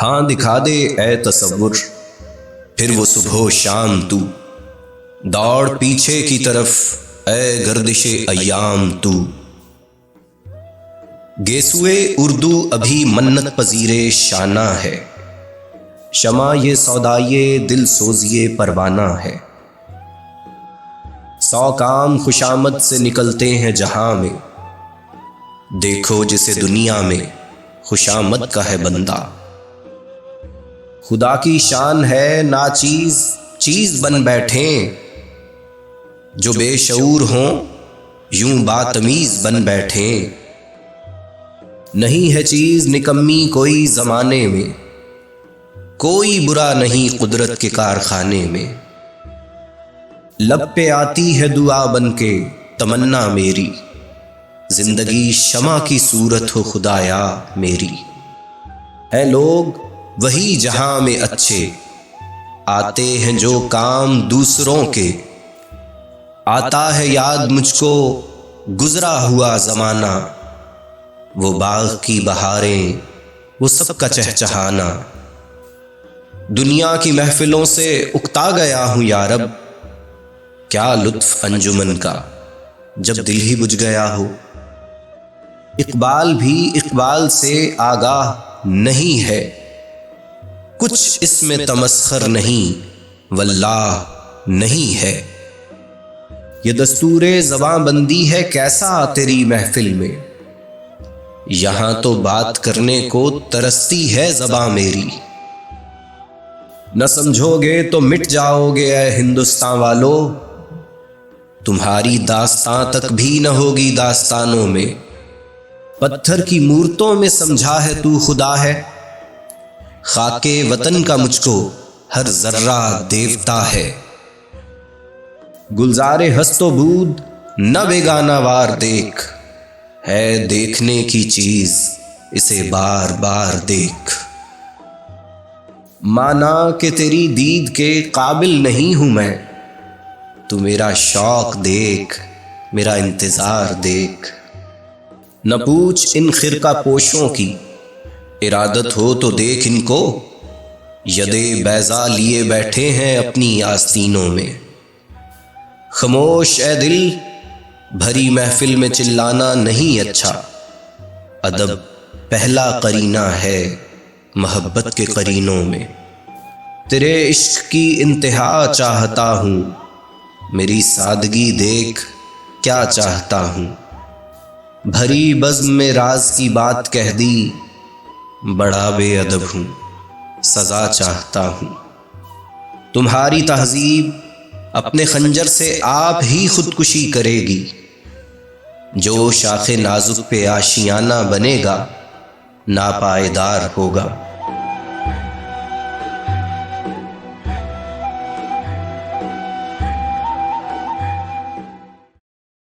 ہاں دکھا دے اے تصور، پھر وہ صبح و شام تو دوڑ پیچھے کی طرف اے گردش ایام تو۔ گیسوئے اردو ابھی منت پذیر شانہ ہے، شمع یہ سودائے دل سوزیے پروانہ ہے۔ 100 کام خوشامد سے نکلتے ہیں جہاں میں، دیکھو جسے دنیا میں خوشامد کا ہے بندہ۔ خدا کی شان ہے ناچیز چیز بن بیٹھیں، جو بے شعور ہوں یوں باتمیز بن بیٹھیں۔ نہیں ہے چیز نکمی کوئی زمانے میں، کوئی برا نہیں قدرت کے کارخانے میں۔ لب پہ آتی ہے دعا بن کے تمنا میری، زندگی شمع کی صورت ہو خدایا میری۔ ہے لوگ وہی جہاں میں اچھے، آتے ہیں جو کام دوسروں کے۔ آتا ہے یاد مجھ کو گزرا ہوا زمانہ، وہ باغ کی بہاریں وہ سب کا چہچہانا۔ دنیا کی محفلوں سے اکتا گیا ہوں یارب، کیا لطف انجمن کا جب دل ہی بجھ گیا ہو۔ اقبال بھی اقبال سے آگاہ نہیں ہے، کچھ اس میں تمسخر نہیں واللہ نہیں ہے۔ یہ دستور زباں بندی ہے کیسا تیری محفل میں، یہاں تو بات کرنے کو ترستی ہے زباں میری۔ نہ سمجھو گے تو مٹ جاؤ گے اے ہندوستان والو، تمہاری داستان تک بھی نہ ہوگی داستانوں میں۔ پتھر کی مورتوں میں سمجھا ہے تو خدا ہے، خاک وطن کا مجھ کو ہر ذرہ دیوتا ہے۔ گلزار ہست و بود نہ بیگانہ وار دیکھ، ہے دیکھنے کی چیز اسے بار بار دیکھ۔ مانا کہ تیری دید کے قابل نہیں ہوں میں، تو میرا شوق دیکھ میرا انتظار دیکھ۔ نہ پوچھ ان خرقہ پوشوں کی، ارادت ہو تو دیکھ ان کو، یدے بیضا لیے بیٹھے ہیں اپنی آستینوں میں۔ خاموش اے دل بھری محفل میں چلانا نہیں اچھا، ادب پہلا قرینہ ہے محبت کے قرینوں میں۔ تیرے عشق کی انتہا چاہتا ہوں، میری سادگی دیکھ کیا چاہتا ہوں۔ بھری بزم میں راز کی بات کہہ دی، بڑا بے ادب ہوں سزا چاہتا ہوں۔ تمہاری تہذیب اپنے خنجر سے آپ ہی خودکشی کرے گی، جو شاخ نازک پہ آشیانہ بنے گا ناپائیدار ہوگا۔